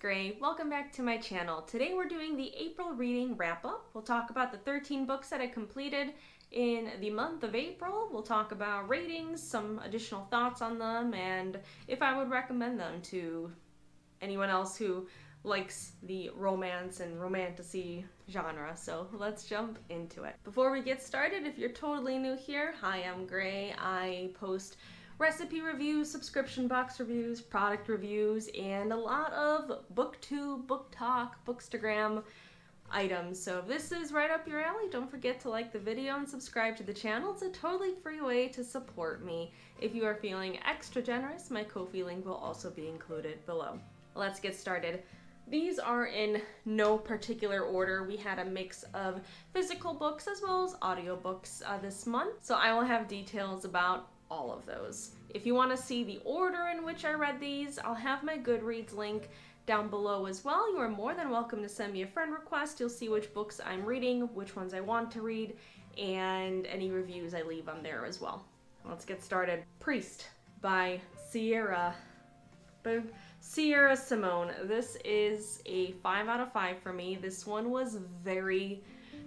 Gray. Welcome back to my channel. Today we're doing the April reading wrap-up. We'll talk about the 13 books that I completed in the month of April. We'll talk about ratings, some additional thoughts on them, and if I would recommend them to anyone else who likes the romance and romantasy genre. So let's jump into it. Before we get started, if you're totally new here, hi, I'm Gray. I post recipe reviews, subscription box reviews, product reviews, and a lot of booktube, book talk, bookstagram items. So if this is right up your alley, don't forget to like the video and subscribe to the channel. It's a totally free way to support me. If you are feeling extra generous, my Ko-fi link will also be included below. Let's get started. These are in no particular order. We had a mix of physical books as well as audiobooks this month, so I will have details about all of those. If you want to see the order in which I read these, I'll have my Goodreads link down below as well. You are more than welcome to send me a friend request. You'll see which books I'm reading, which ones I want to read, and any reviews I leave on there as well. Let's get started. Priest by Sierra Simone. This is a 5 out of 5 for me. This one was very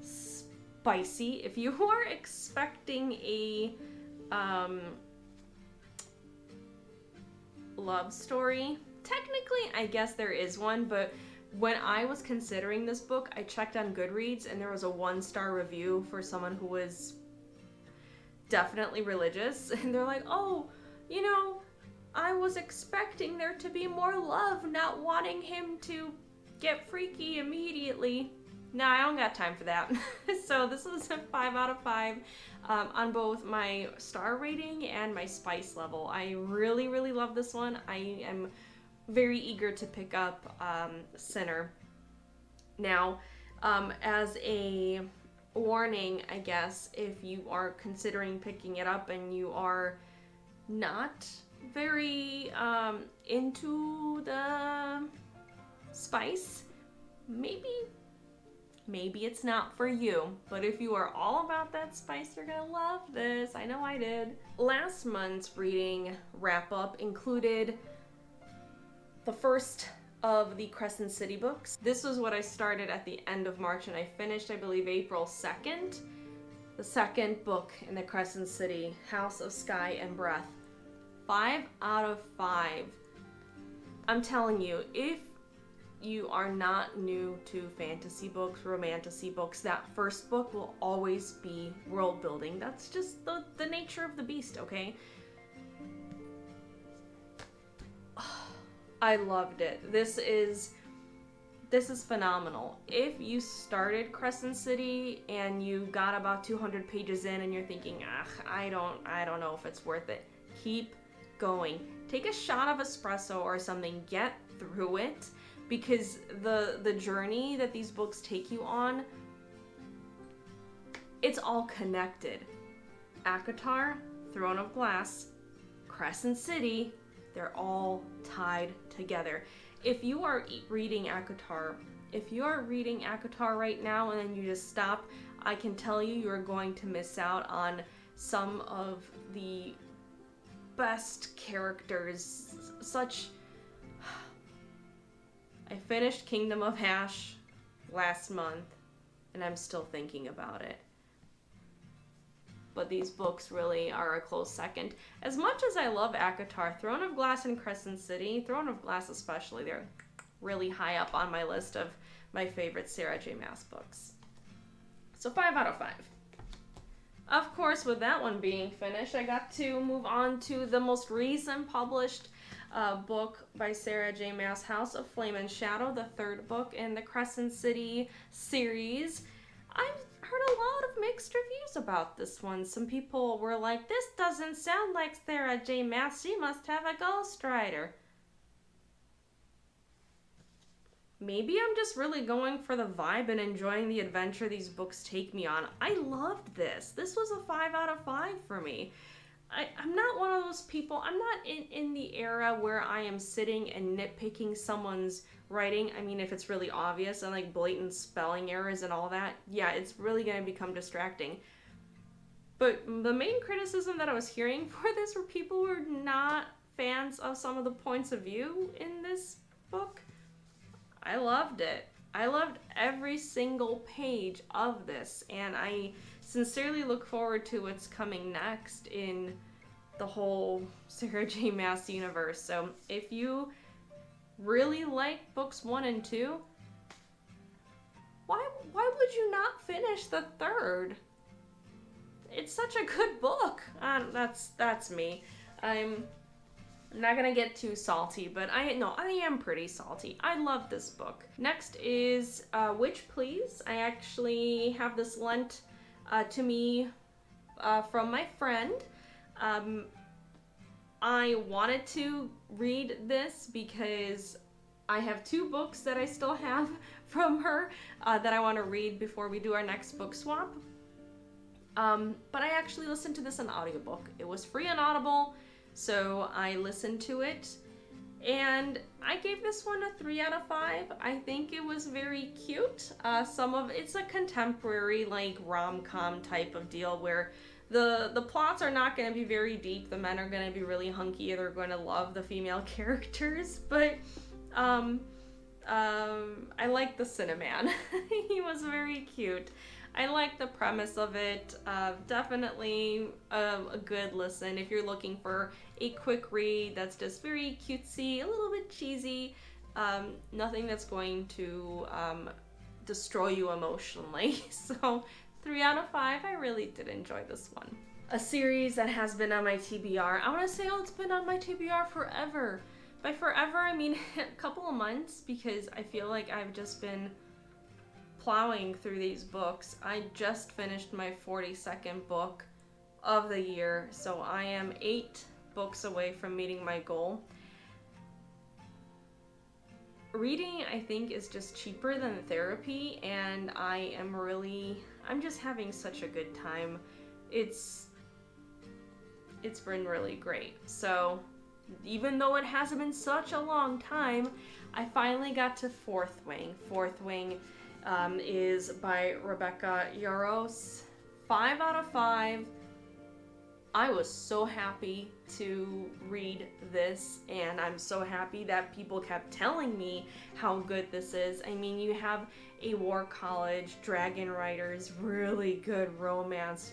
spicy. If you are expecting a love story, technically I guess there is one, but when I was considering this book, I checked on Goodreads and there was a 1-star review for someone who was definitely religious, and they're like, oh, you know, I was expecting there to be more love, not wanting him to get freaky immediately. Nah, I don't got time for that. So this was a 5 out of 5 on both my star rating and my spice level. I really, really love this one. I am very eager to pick up Sinner. Now, as a warning, I guess, if you are considering picking it up and you are not very into the spice, maybe it's not for you. But if you are all about that spice, you're gonna love this. I know I did. Last month's reading wrap-up included the first of the Crescent City books. This was what I started at the end of March and I finished, I believe, April 2nd. The second book in the Crescent City, House of Sky and Breath. 5 out of 5. I'm telling you, if you are not new to fantasy books, romantasy books, that first book will always be world building. That's just the nature of the beast, okay? I loved it. This is phenomenal. If you started Crescent City and you got about 200 pages in and you're thinking, I don't know if it's worth it, keep going. Take a shot of espresso or something, get through it, because the journey that these books take you on, it's all connected. ACOTAR, Throne of Glass, Crescent City, they're all tied together. If you are reading ACOTAR right now and then you just stop, I can tell you you're going to miss out on some of the best characters. I finished Kingdom of Hash last month and I'm still thinking about it. But these books really are a close second. As much as I love ACOTAR, Throne of Glass and Crescent City, Throne of Glass especially, they're really high up on my list of my favorite Sarah J. Maas books. So 5 out of 5. Of course, with that one being finished, I got to move on to the most recent published book by Sarah J. Maas, House of Flame and Shadow, the third book in the Crescent City series. I've heard a lot of mixed reviews about this one. Some people were like, this doesn't sound like Sarah J. Maas, she must have a ghostwriter. Maybe I'm just really going for the vibe and enjoying the adventure these books take me on. I loved this. This was a 5 out of 5 for me. I'm not one of those people, I'm not in the era where I am sitting and nitpicking someone's writing. I mean, if it's really obvious and like blatant spelling errors and all that, yeah, it's really going to become distracting. But the main criticism that I was hearing for this were people who were not fans of some of the points of view in this book. I loved it. I loved every single page of this, and I sincerely look forward to what's coming next in the whole Sarah J. Maas universe. So if you really like books 1 and 2, why would you not finish the third? It's such a good book. That's me. I'm not gonna get too salty, but I am pretty salty. I love this book. Next is Witch Please. I actually have this lent to me from my friend. I wanted to read this because I have 2 books that I still have from her that I want to read before we do our next book swap. But I actually listened to this in audiobook. It was free on Audible, so I listened to it, and I gave this one a 3 out of 5. I think it was very cute. It's a contemporary, like, rom-com type of deal where the plots are not going to be very deep. The men are going to be really hunky. They're going to love the female characters, but I like the Cinnamon. He was very cute. I like the premise of it. Definitely a good listen if you're looking for a quick read that's just very cutesy, a little bit cheesy. Nothing that's going to destroy you emotionally. So 3 out of 5. I really did enjoy this one. A series that has been on my TBR. I want to say, it's been on my TBR forever. By forever, I mean a couple of months, because I feel like I've just been plowing through these books. I just finished my 42nd book of the year, so I am 8 books away from meeting my goal. Reading, I think, is just cheaper than therapy, and I'm just having such a good time. It's been really great. So even though it hasn't been such a long time, I finally got to Fourth Wing. Fourth Wing is by Rebecca Yarros. 5 out of 5. I was so happy to read this, and I'm so happy that people kept telling me how good this is. I mean, you have a war college, dragon riders, really good romance,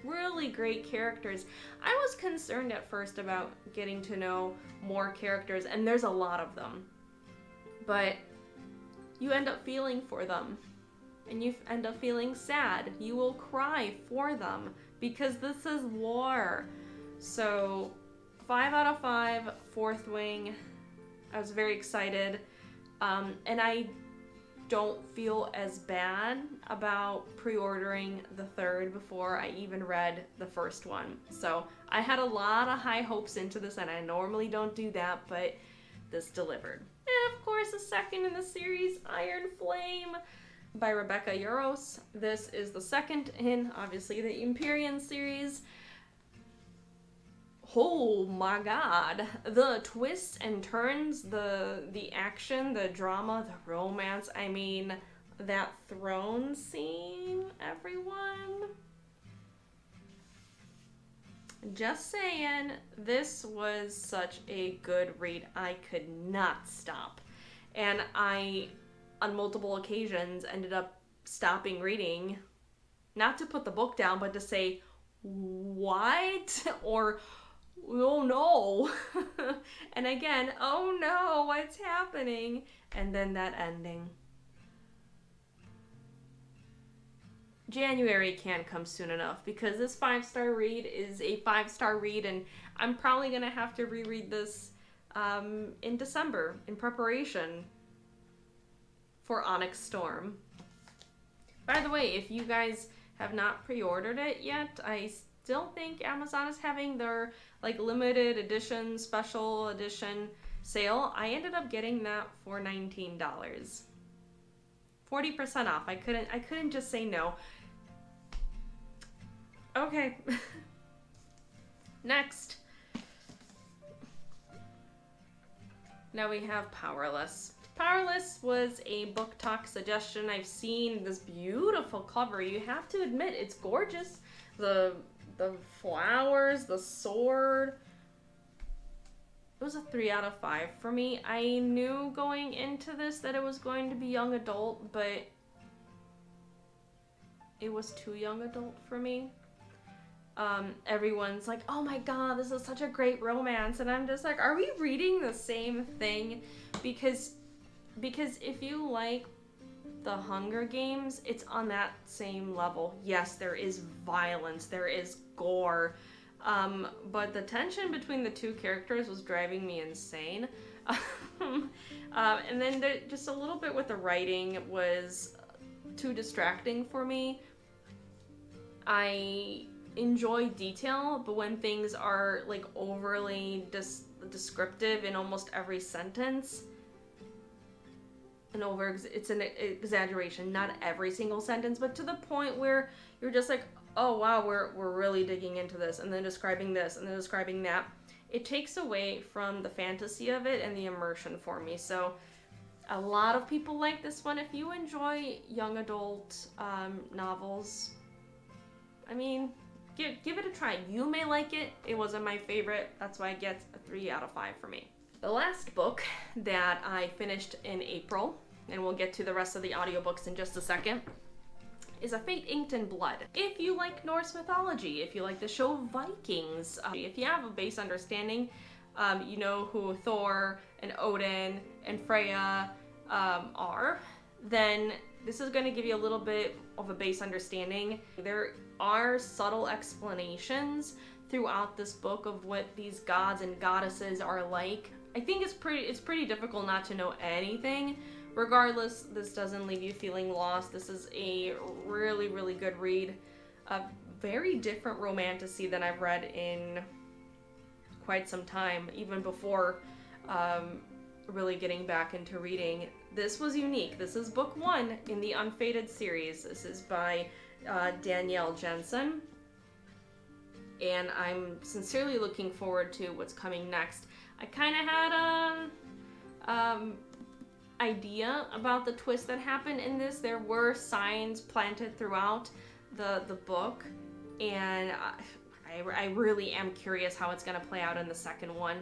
really great characters. I was concerned at first about getting to know more characters, and there's a lot of them, but you end up feeling for them, and you end up feeling sad. You will cry for them, because this is war. So 5 out of 5, Fourth Wing. I was very excited, and I don't feel as bad about pre-ordering the third before I even read the first one. So I had a lot of high hopes into this, and I normally don't do that, but this delivered. And of course, the second in the series, Iron Flame by Rebecca Yarros. This is the second in, obviously, the Empyrean series. Oh my god. The twists and turns, the action, the drama, the romance. I mean, that throne scene, everyone. Just saying, this was such a good read. I could not stop. And I, on multiple occasions, ended up stopping reading, not to put the book down, but to say, what? Or, oh no. And again, oh no, what's happening? And then that ending. January can't come soon enough, because this 5-star read is a 5-star read, and I'm probably going to have to reread this in December in preparation for Onyx Storm. By the way, if you guys have not pre-ordered it yet, I still think Amazon is having their like limited edition, special edition sale. I ended up getting that for $19. 40% off. I couldn't just say no. Okay. Next. Now we have Powerless. Powerless was a book talk suggestion. I've seen this beautiful cover. You have to admit, it's gorgeous. The flowers, the sword. was a 3 out of 5 for me. I knew going into this that it was going to be young adult, but it was too young adult for me. Everyone's like, oh my god, this is such a great romance, and I'm just like, are we reading the same thing? Because if you like the Hunger Games, it's on that same level. Yes, there is violence, there is gore, but the tension between the two characters was driving me insane. And then just a little bit with the writing was too distracting for me. I enjoy detail, but when things are like overly descriptive in almost every sentence, it's an exaggeration, not every single sentence, but to the point where you're just like, oh wow, we're really digging into this, and then describing this, and then describing that. It takes away from the fantasy of it and the immersion for me. So a lot of people like this one. If you enjoy young adult novels, I mean, give it a try. You may like it. It wasn't my favorite. That's why it gets a 3 out of 5 for me. The last book that I finished in April, and we'll get to the rest of the audiobooks in just a second, is A Fate Inked in Blood. If you like Norse mythology, if you like the show Vikings, if you have a base understanding, you know who Thor and Odin and Freya are, then this is going to give you a little bit of a base understanding. There are subtle explanations throughout this book of what these gods and goddesses are like. I think it's pretty difficult not to know anything. Regardless, this doesn't leave you feeling lost. This is a really, really good read. A very different romantasy than I've read in quite some time, even before really getting back into reading. This was unique. This is book 1 in the Unfated series. This is by Danielle Jensen, and I'm sincerely looking forward to what's coming next. I kind of had a idea about the twist that happened in this. There were signs planted throughout the book, and I really am curious how it's going to play out in the second one.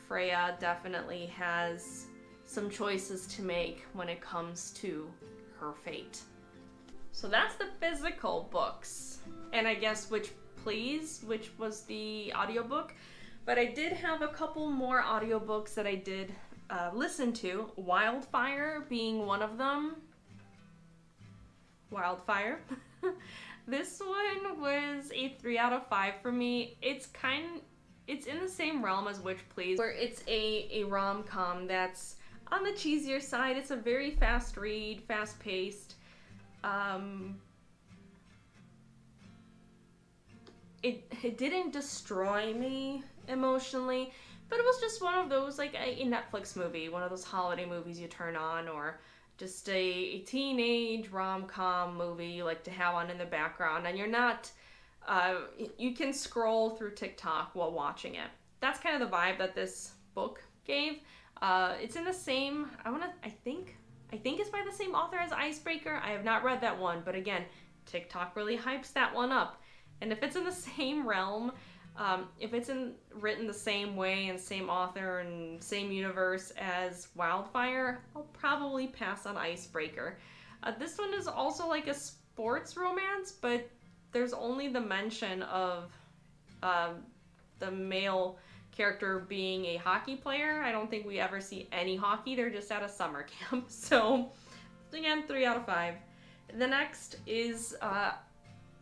Freya definitely has some choices to make when it comes to her fate. So that's the physical books, and I guess which was the audiobook. But I did have a couple more audiobooks that I did listen to, Wildfire being one of them. Wildfire. This one was a 3 out of 5 for me. It's in the same realm as Witch Please, where it's a rom-com that's on the cheesier side. It's a very fast read, fast-paced. It didn't destroy me emotionally, but it was just one of those, like a Netflix movie, one of those holiday movies you turn on, or just a teenage rom-com movie you like to have on in the background, and you're not, you can scroll through TikTok while watching it. That's kind of the vibe that this book gave. It's in the same, I think it's by the same author as Icebreaker. I have not read that one, but again, TikTok really hypes that one up. And if it's in the same realm, if it's written the same way and same author and same universe as Wildfire, I'll probably pass on Icebreaker. This one is also like a sports romance, but there's only the mention of the male character being a hockey player. I don't think we ever see any hockey. They're just at a summer camp. So, again, 3 out of 5. The next is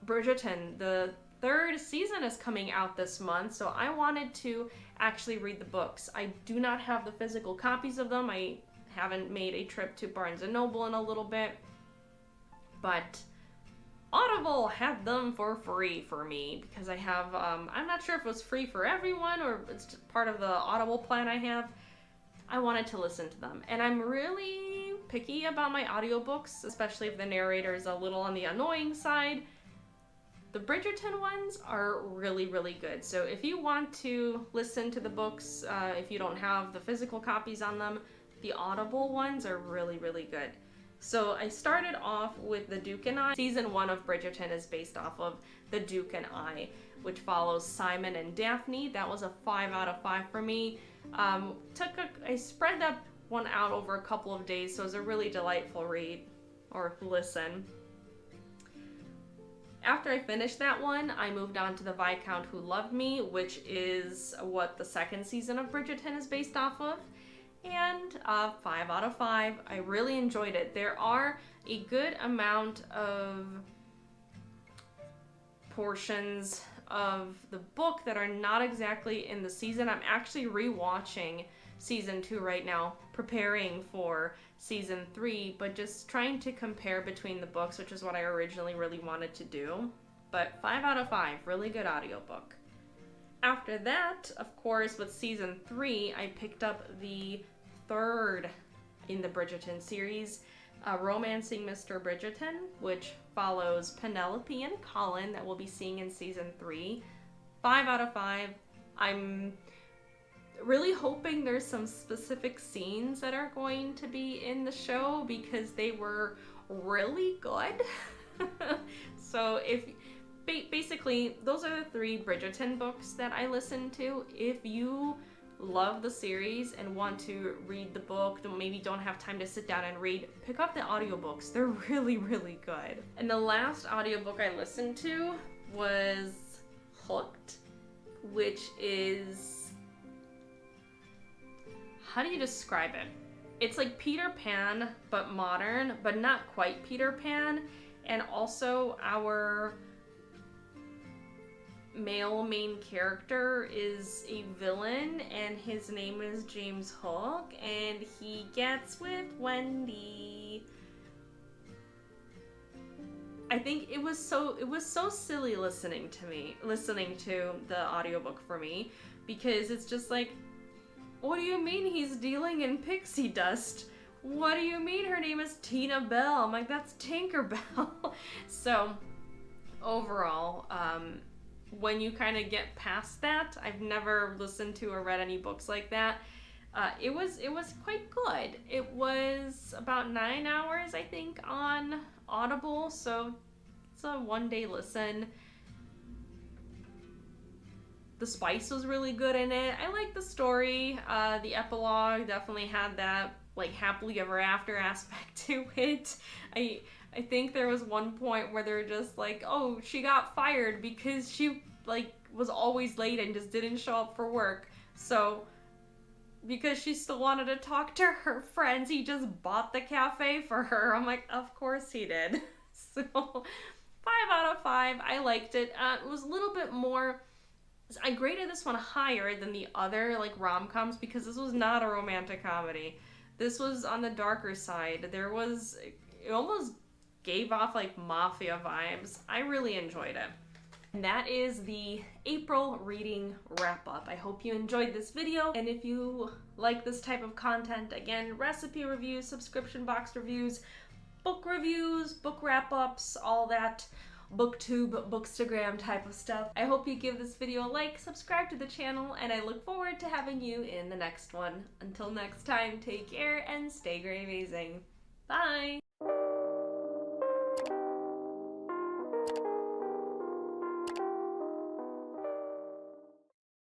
Bridgerton. The 3rd season is coming out this month, so I wanted to actually read the books. I do not have the physical copies of them. I haven't made a trip to Barnes & Noble in a little bit, but Audible had them for free for me because I have, I'm not sure if it was free for everyone or it's just part of the Audible plan I have. I wanted to listen to them, and I'm really picky about my audiobooks, especially if the narrator is a little on the annoying side. The Bridgerton ones are really, really good. So if you want to listen to the books, if you don't have the physical copies on them, the Audible ones are really, really good. So I started off with The Duke and I. Season 1 of Bridgerton is based off of The Duke and I, which follows Simon and Daphne. That was a 5 out of 5 for me. I spread that one out over a couple of days, so it was a really delightful read, or listen. After I finished that one, I moved on to The Viscount Who Loved Me, which is what the second season of Bridgerton is based off of. And 5 out of 5. I really enjoyed it. There are a good amount of portions of the book that are not exactly in the season. I'm actually rewatching season 2 right now, preparing for season 3, but just trying to compare between the books, which is what I originally really wanted to do. But 5 out of 5, really good audiobook. After that, of course, with season 3, I picked up the third in the Bridgerton series, Romancing Mr. Bridgerton, which follows Penelope and Colin, that we'll be seeing in season 3. 5 out of 5. I'm really hoping there's some specific scenes that are going to be in the show because they were really good. So basically, those are the 3 Bridgerton books that I listened to. If you love the series and want to read the book, maybe don't have time to sit down and read, pick up the audiobooks. They're really, really good. And the last audiobook I listened to was Hooked, which is... how do you describe it? It's like Peter Pan, but modern, but not quite Peter Pan. And also our male main character is a villain, and his name is James Hook, and he gets with Wendy. I think it was so silly listening to the audiobook for me, because it's just like, what do you mean he's dealing in pixie dust? What do you mean her name is Tina Bell? I'm like, that's Tinkerbell. So overall, when you kind of get past that, I've never listened to or read any books like that. It was quite good. It was about 9 hours, I think, on Audible, so it's a one-day listen. The spice was really good in it. I liked the story. The epilogue definitely had that like happily ever after aspect to it. I think there was one point where they're just like, oh, she got fired because she like was always late and just didn't show up for work. So because she still wanted to talk to her friends, he just bought the cafe for her. I'm like, of course he did. So 5 out of 5. I liked it. It was a little bit more... I graded this one higher than the other like rom-coms because this was not a romantic comedy. This was on the darker side. It almost gave off like mafia vibes. I really enjoyed it. And that is the April reading wrap up. I hope you enjoyed this video, and if you like this type of content, again, recipe reviews, subscription box reviews, book reviews, book wrap-ups, all that booktube, bookstagram type of stuff. I hope you give this video a like, subscribe to the channel, and I look forward to having you in the next one. Until next time, take care and stay amazing. Bye!